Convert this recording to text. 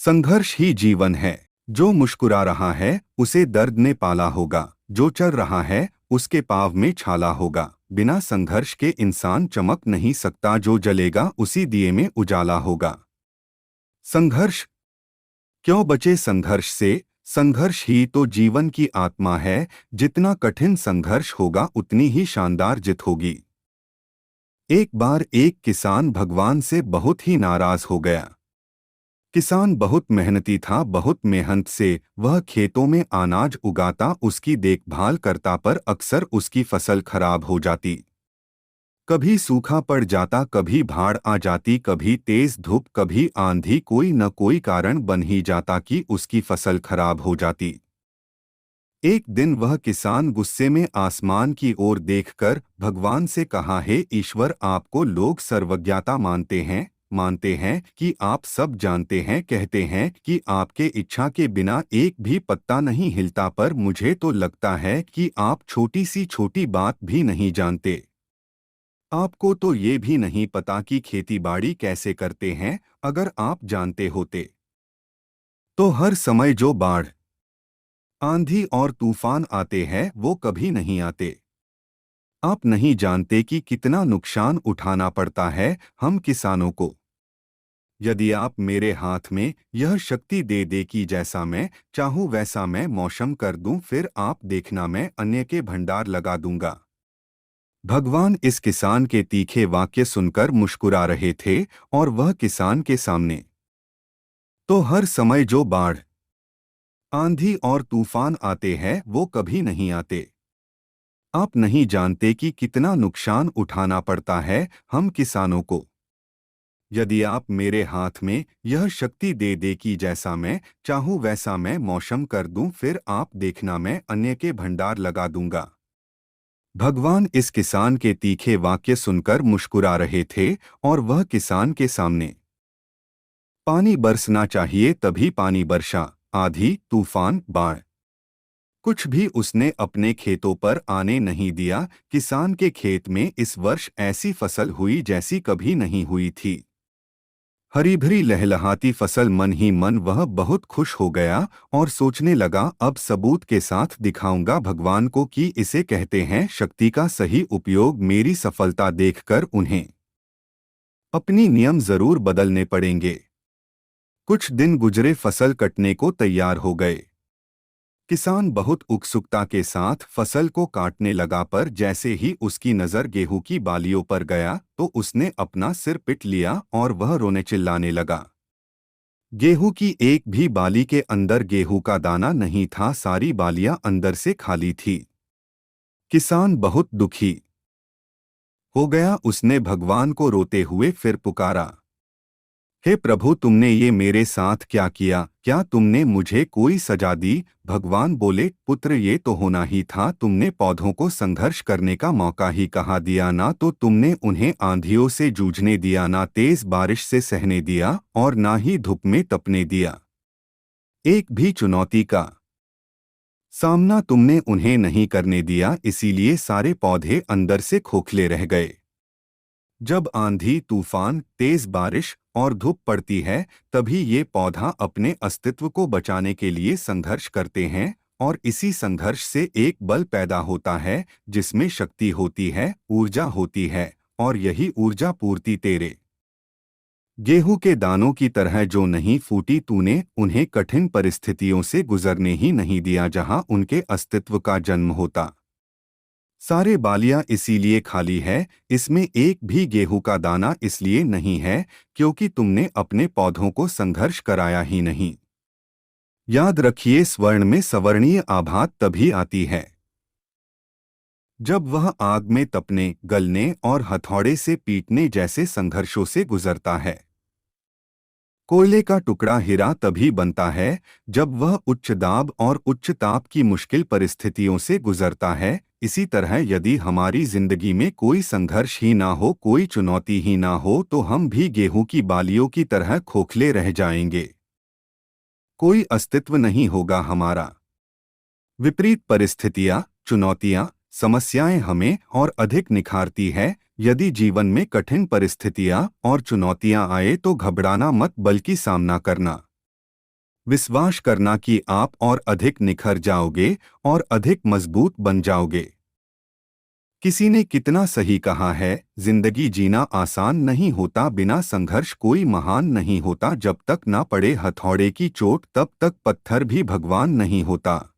संघर्ष ही जीवन है। जो मुस्कुरा रहा है उसे दर्द ने पाला होगा, जो चल रहा है उसके पाँव में छाला होगा। बिना संघर्ष के इंसान चमक नहीं सकता, जो जलेगा उसी दिए में उजाला होगा। संघर्ष क्यों बचे संघर्ष से? संघर्ष ही तो जीवन की आत्मा है। जितना कठिन संघर्ष होगा उतनी ही शानदार जीत होगी। एक बार एक किसान भगवान से बहुत ही नाराज हो गया। किसान बहुत मेहनती था, बहुत मेहनत से वह खेतों में अनाज उगाता, उसकी देखभाल करता, पर अक्सर उसकी फसल खराब हो जाती। कभी सूखा पड़ जाता, कभी बाढ़ आ जाती, कभी तेज धूप, कभी आंधी, कोई न कोई कारण बन ही जाता कि उसकी फसल खराब हो जाती। एक दिन वह किसान गुस्से में आसमान की ओर देखकर भगवान से कहा, हे ईश्वर, आपको लोग सर्वज्ञता मानते हैं कि आप सब जानते हैं, कहते हैं कि आपके इच्छा के बिना एक भी पत्ता नहीं हिलता, पर मुझे तो लगता है कि आप छोटी सी छोटी बात भी नहीं जानते। आपको तो ये भी नहीं पता कि खेतीबाड़ी कैसे करते हैं। अगर आप जानते होते तो हर समय जो बाढ़, आंधी और तूफान आते हैं वो कभी नहीं आते। आप नहीं जानते कि कितना नुकसान उठाना पड़ता है हम किसानों को। यदि आप मेरे हाथ में यह शक्ति दे दे कि जैसा मैं चाहूँ वैसा मैं मौसम कर दूं, फिर आप देखना मैं अन्य के भंडार लगा दूंगा। भगवान इस किसान के तीखे वाक्य सुनकर मुस्कुरा रहे थे, और वह किसान के सामने तो हर समय जो बाढ़, आंधी और तूफान आते हैं वो कभी नहीं आते। आप नहीं जानते कि कितना नुकसान उठाना पड़ता है हम किसानों को। यदि आप मेरे हाथ में यह शक्ति दे दे कि जैसा मैं चाहूँ वैसा मैं मौसम कर दूं, फिर आप देखना मैं अन्य के भंडार लगा दूंगा। भगवान इस किसान के तीखे वाक्य सुनकर मुस्कुरा रहे थे, और वह किसान के सामने पानी बरसना चाहिए तभी पानी बरसा, आंधी तूफान बाढ़ कुछ भी उसने अपने खेतों पर आने नहीं दिया। किसान के खेत में इस वर्ष ऐसी फसल हुई जैसी कभी नहीं हुई थी। हरी भरी लहलहाती फसल, मन ही मन वह बहुत खुश हो गया और सोचने लगा, अब सबूत के साथ दिखाऊंगा भगवान को कि इसे कहते हैं शक्ति का सही उपयोग। मेरी सफलता देखकर उन्हें अपनी नियम जरूर बदलने पड़ेंगे। कुछ दिन गुजरे, फसल कटने को तैयार हो गए। किसान बहुत उत्सुकता के साथ फसल को काटने लगा, पर जैसे ही उसकी नज़र गेहूं की बालियों पर गया तो उसने अपना सिर पीट लिया और वह रोने चिल्लाने लगा। गेहूं की एक भी बाली के अंदर गेहूं का दाना नहीं था, सारी बालियां अंदर से खाली थी। किसान बहुत दुखी हो गया, उसने भगवान को रोते हुए फिर पुकारा, हे प्रभु, तुमने ये मेरे साथ क्या किया? क्या तुमने मुझे कोई सजा दी? भगवान बोले, पुत्र, ये तो होना ही था। तुमने पौधों को संघर्ष करने का मौका ही कहाँ दिया? ना तो तुमने उन्हें आंधियों से जूझने दिया, ना तेज बारिश से सहने दिया, और ना ही धूप में तपने दिया। एक भी चुनौती का सामना तुमने उन्हें नहीं करने दिया, इसीलिए सारे पौधे अंदर से खोखले रह गए। जब आंधी तूफान, तेज बारिश और धूप पड़ती है, तभी ये पौधा अपने अस्तित्व को बचाने के लिए संघर्ष करते हैं, और इसी संघर्ष से एक बल पैदा होता है जिसमें शक्ति होती है, ऊर्जा होती है, और यही ऊर्जा पूर्ति तेरे गेहूं के दानों की तरह जो नहीं फूटी। तूने उन्हें कठिन परिस्थितियों से गुजरने ही नहीं दिया जहां उनके अस्तित्व का जन्म होता। सारे बालियां इसीलिए खाली है, इसमें एक भी गेहूं का दाना इसलिए नहीं है क्योंकि तुमने अपने पौधों को संघर्ष कराया ही नहीं। याद रखिए, स्वर्ण में सवर्णीय आभा तभी आती है जब वह आग में तपने, गलने और हथौड़े से पीटने जैसे संघर्षों से गुजरता है। कोयले का टुकड़ा हीरा तभी बनता है जब वह उच्च दाब और उच्च ताप की मुश्किल परिस्थितियों से गुजरता है। इसी तरह यदि हमारी जिंदगी में कोई संघर्ष ही ना हो, कोई चुनौती ही ना हो, तो हम भी गेहूं की बालियों की तरह खोखले रह जाएंगे। कोई अस्तित्व नहीं होगा हमारा। विपरीत परिस्थितियां, चुनौतियां, समस्याएं हमें और अधिक निखारती है। यदि जीवन में कठिन परिस्थितियां और चुनौतियां आए तो घबराना मत, बल्कि सामना करना। विश्वास करना कि आप और अधिक निखर जाओगे और अधिक मजबूत बन जाओगे। किसी ने कितना सही कहा है, जिंदगी जीना आसान नहीं होता, बिना संघर्ष कोई महान नहीं होता, जब तक ना पड़े हथौड़े की चोट तब तक पत्थर भी भगवान नहीं होता।